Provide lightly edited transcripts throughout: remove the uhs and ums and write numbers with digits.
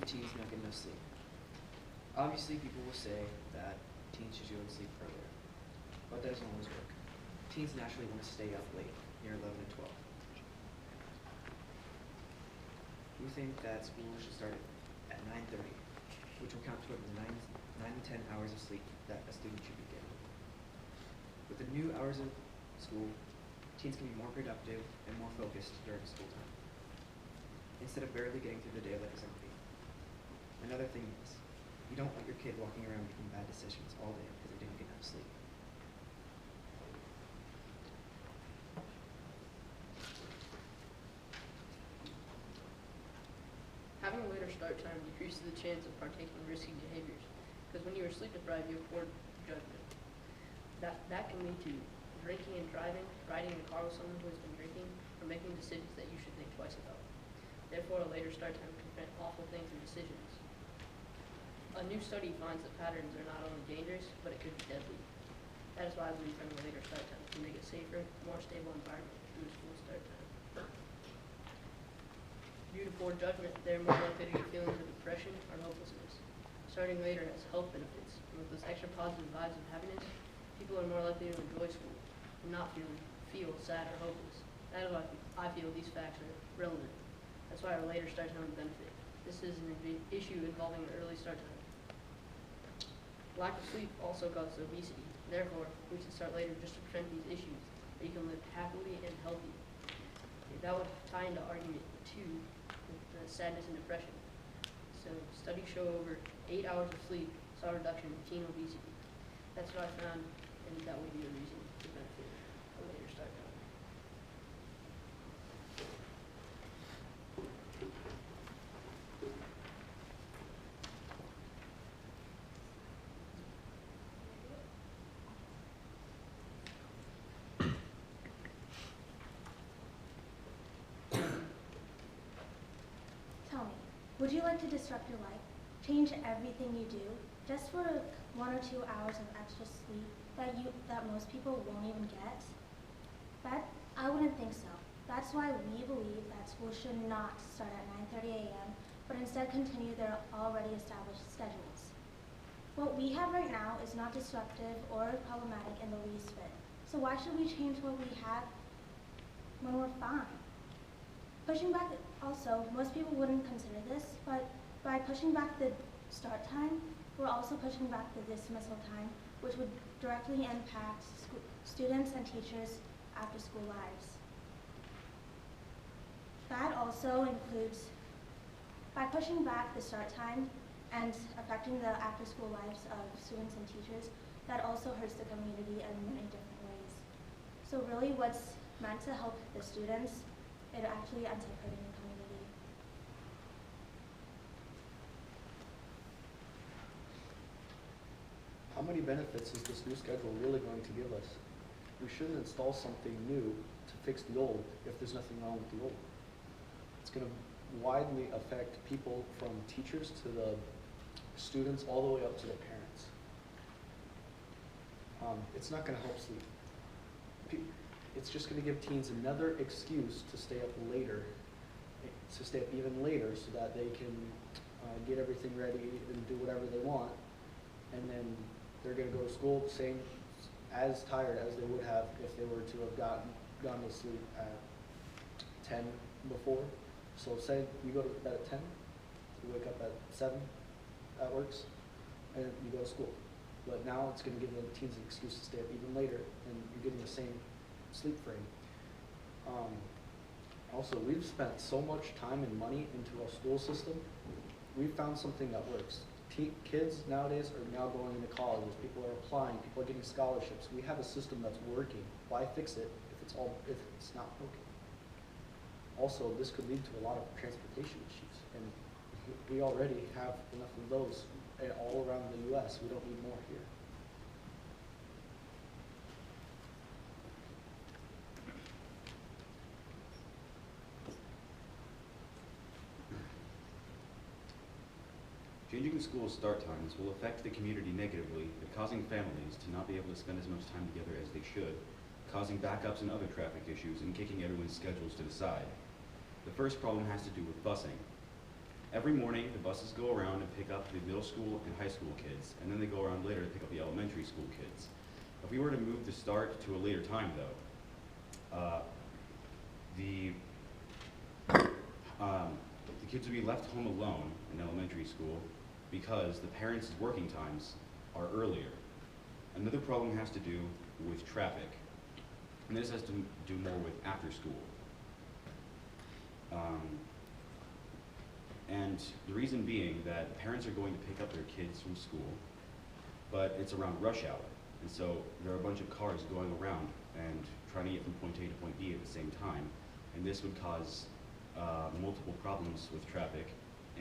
believe teens not get enough sleep? Obviously, people will say that teens should go to sleep earlier, but that doesn't always work. Teens naturally want to stay up late, near 11 and 12. We think that school should start at 9:30, which will count toward the 9 to 10 hours of sleep that a student should be getting. With the new hours of school, teens can be more productive and more focused during school time, instead of barely getting through the day like a zombie. Another thing is, you don't want your kid walking around making bad decisions all day because they didn't get enough sleep. Having a later start time decreases the chance of partaking in risky behaviors, because when you are sleep deprived, you have poor judgment. That can lead to drinking and driving, riding in a car with someone who has been drinking, or making decisions that you should think twice about. Therefore, a later start time can prevent awful things and decisions. A new study finds that patterns are not only dangerous, but it could be deadly. That is why I believe having a later start time can make a safer, more stable environment through a school start time. Due to poor judgment, they are more likely to get feelings of depression or hopelessness. Starting later has health benefits, and with those extra positive vibes of happiness, people are more likely to enjoy school and not feel sad or hopeless. That is why I feel these facts are relevant. That's why our later start time would benefit. This is an issue involving an early start time. Lack of sleep also causes obesity. Therefore, we should start later just to prevent these issues, so you can live happily and healthy. That would tie into argument 2 with sadness and depression. So studies show over 8 hours of sleep saw a reduction in teen obesity. That's what I found, and that would be a reason to benefit a later start time. Tell me, would you like to disrupt your life, change everything you do, just for 1 or 2 hours of extra sleep that most people won't even get? I wouldn't think so. That's why we believe that school should not start at 9:30 a.m., but instead continue their already established schedules. What we have right now is not disruptive or problematic in the least bit. So why should we change what we have when we're fine? Pushing back, also, most people wouldn't consider this, but by pushing back the start time, we're also pushing back the dismissal time, which would directly impact students and teachers' after-school lives. That also includes, by pushing back the start time and affecting the after-school lives of students and teachers, that also hurts the community in many different ways. So really what's meant to help the students, it actually ends up hurting the community. How many benefits is this new schedule really going to give us? We shouldn't install something new to fix the old if there's nothing wrong with the old. It's going to widely affect people from teachers to the students all the way up to their parents. It's not going to help sleep. It's just going to give teens another excuse to stay up later, to stay up even later so that they can get everything ready and do whatever they want. And then they're going to go to school same as tired as they would have if they were to have gone to sleep at 10 before. So say you go to bed at 10, you wake up at 7, that works, and you go to school. But now it's going to give the teens an excuse to stay up even later, and you're getting the same sleep frame. Also, we've spent so much time and money into our school system. We've found something that works. Kids nowadays are now going into colleges. People are applying. People are getting scholarships. We have a system that's working. Why fix it if it's not working? Also, this could lead to a lot of transportation issues, and we already have enough of those all around the U.S. We don't need more here. Changing the school's start times will affect the community negatively by causing families to not be able to spend as much time together as they should, causing backups and other traffic issues, and kicking everyone's schedules to the side. The first problem has to do with busing. Every morning, the buses go around and pick up the middle school and high school kids, and then they go around later to pick up the elementary school kids. If we were to move the start to a later time, though, the kids would be left home alone in elementary school because the parents' working times are earlier. Another problem has to do with traffic, and this has to do more with after school. And the reason being that parents are going to pick up their kids from school, but it's around rush hour. And so there are a bunch of cars going around and trying to get from point A to point B at the same time. And this would cause multiple problems with traffic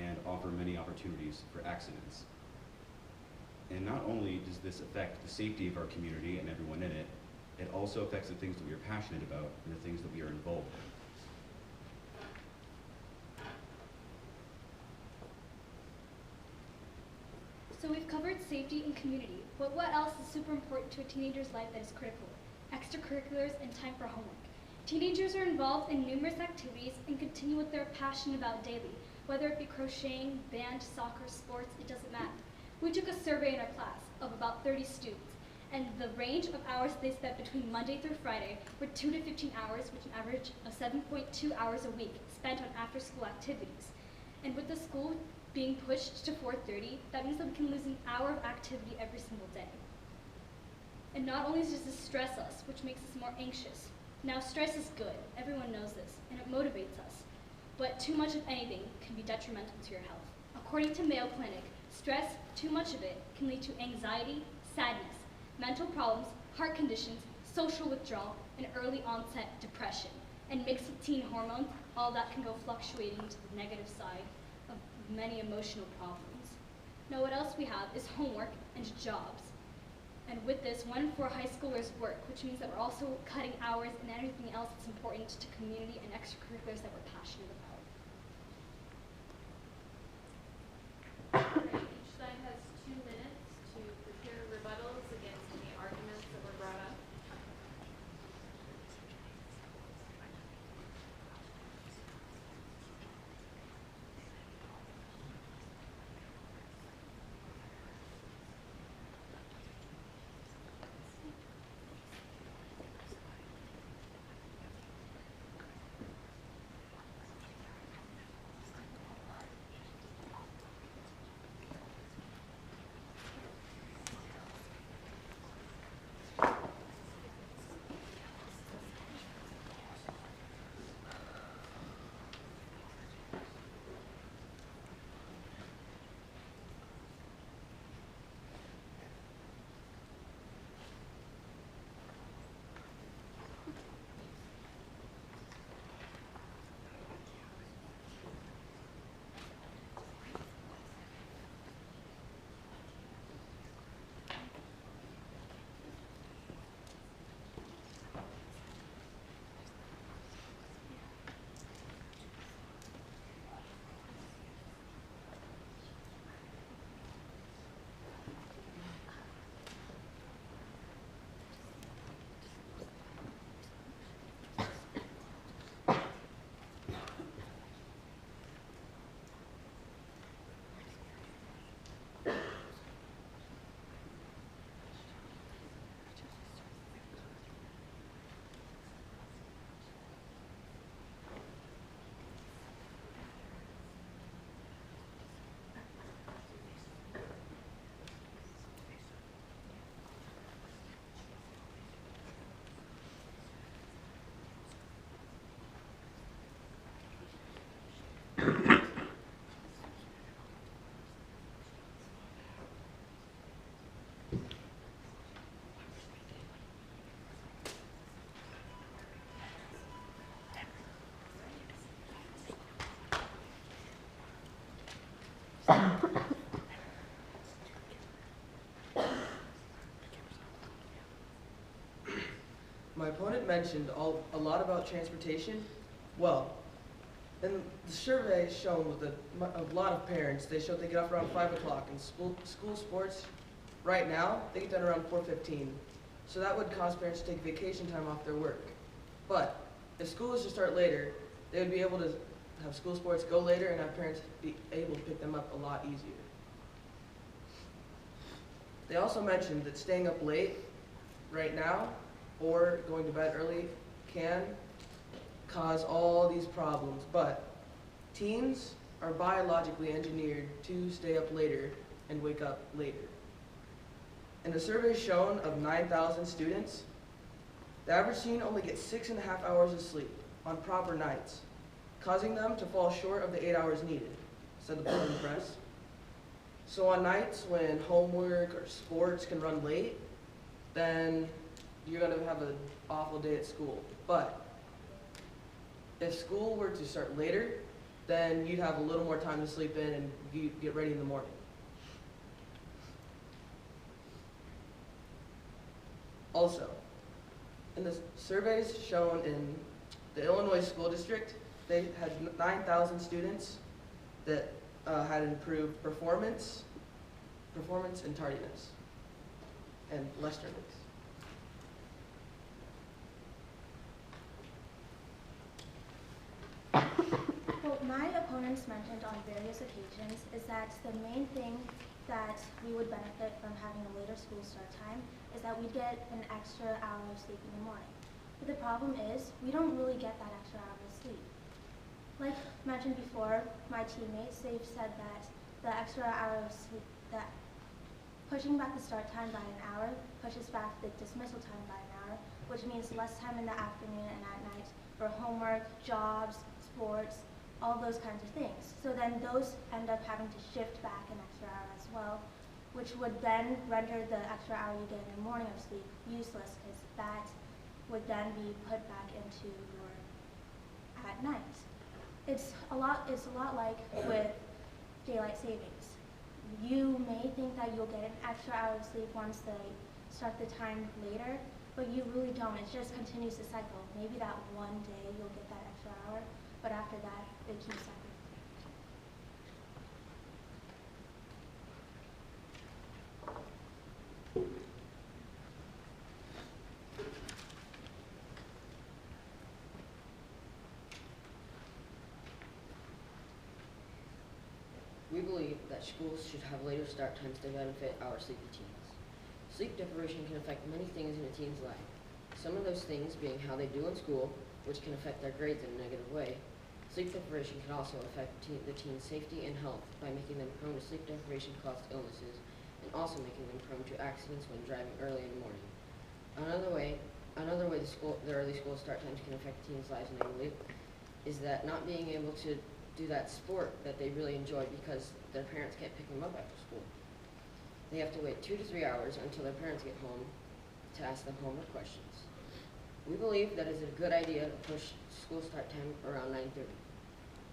and offer many opportunities for accidents. And not only does this affect the safety of our community and everyone in it, it also affects the things that we are passionate about and the things that we are involved in. So we've covered safety and community, but what else is super important to a teenager's life that is critical? Extracurriculars and time for homework. Teenagers are involved in numerous activities and continue what they're passionate about daily, whether it be crocheting, band, soccer, sports, it doesn't matter. We took a survey in our class of about 30 students, and the range of hours they spent between Monday through Friday were 2 to 15 hours, which an average of 7.2 hours a week spent on after-school activities. And with the school being pushed to 4:30, that means that we can lose an hour of activity every single day. And not only does this stress us, which makes us more anxious. Now, stress is good, everyone knows this, and it motivates us. But too much of anything can be detrimental to your health. According to Mayo Clinic, stress, too much of it, can lead to anxiety, sadness, mental problems, heart conditions, social withdrawal, and early onset depression. And mixed with teen hormones, all that can go fluctuating to the negative side of many emotional problems. Now what else we have is homework and jobs. And with this, 1 in 4 high schoolers work, which means that we're also cutting hours and anything else that's important to community and extracurriculars that we're passionate about. Each side has 2 minutes to prepare rebuttals against any arguments that were brought up. My opponent mentioned a lot about transportation. Well, in the survey shown with a lot of parents, they showed they get up around 5 o'clock. In school sports, right now, they get done around 4:15. So that would cause parents to take vacation time off their work. But if school was to start later, they would be able to have school sports go later and have parents be able to pick them up a lot easier. They also mentioned that staying up late right now or going to bed early can cause all these problems, but teens are biologically engineered to stay up later and wake up later. In a survey shown of 9,000 students, the average teen only gets 6.5 hours of sleep on proper nights, causing them to fall short of the 8 hours needed, said the Portland Press. So on nights when homework or sports can run late, then you're going to have an awful day at school. But if school were to start later, then you'd have a little more time to sleep in and get ready in the morning. Also, in the surveys shown in the Illinois school district, they had 9,000 students that had improved performance and tardiness, and less tardiness. What my opponents mentioned on various occasions is that the main thing that we would benefit from having a later school start time is that we'd get an extra hour of sleep in the morning. But the problem is, we don't really get that extra hour of sleep. Like mentioned before, my teammates, they've said that the extra hour of sleep, that pushing back the start time by an hour pushes back the dismissal time by an hour, which means less time in the afternoon and at night for homework, jobs, sports, all those kinds of things. So then those end up having to shift back an extra hour as well, which would then render the extra hour you get in the morning of sleep useless, because that would then be put back into your at night. It's a lot like with daylight savings. You may think that you'll get an extra hour of sleep once they start the time later, but you really don't. It just continues to cycle. Maybe that one day you'll get that extra hour, but after that, it keeps cycling. We believe that schools should have later start times to benefit our sleepy teens. Sleep deprivation can affect many things in a teen's life. Some of those things being how they do in school, which can affect their grades in a negative way. Sleep deprivation can also affect the teen's safety and health by making them prone to sleep deprivation-caused illnesses, and also making them prone to accidents when driving early in the morning. Another way the early school start times can affect teens' lives negatively is that not being able to do that sport that they really enjoy because their parents can't pick them up after school. They have to wait 2 to 3 hours until their parents get home to ask them homework questions. We believe that it's a good idea to push school start time around 9:30.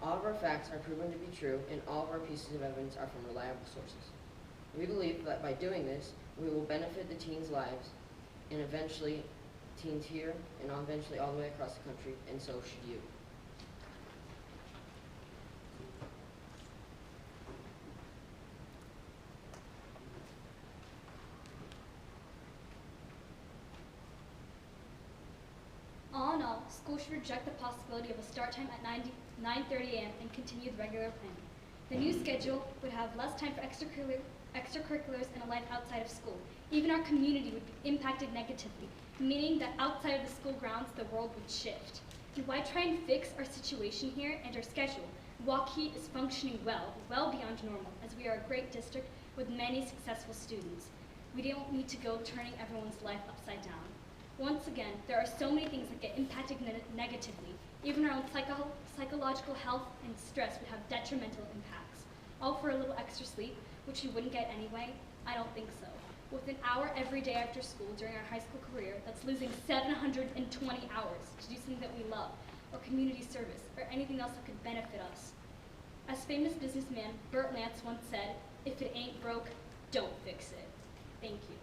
All of our facts are proven to be true, and all of our pieces of evidence are from reliable sources. We believe that by doing this, we will benefit the teens' lives, and eventually teens here, and eventually all the way across the country, and so should you. All in all, schools should reject the possibility of a start time at 9:30 a.m. and continue the regular plan. The new schedule would have less time for extracurriculars and a life outside of school. Even our community would be impacted negatively, meaning that outside of the school grounds, the world would shift. And why try and fix our situation here and our schedule? Waukee is functioning well beyond normal, as we are a great district with many successful students. We don't need to go turning everyone's life upside down. Once again, there are so many things that get impacted negatively. Even our own psychological health and stress would have detrimental impacts. All for a little extra sleep, which you wouldn't get anyway? I don't think so. With an hour every day after school during our high school career, that's losing 720 hours to do something that we love, or community service, or anything else that could benefit us. As famous businessman Burt Lance once said, "If it ain't broke, don't fix it." Thank you.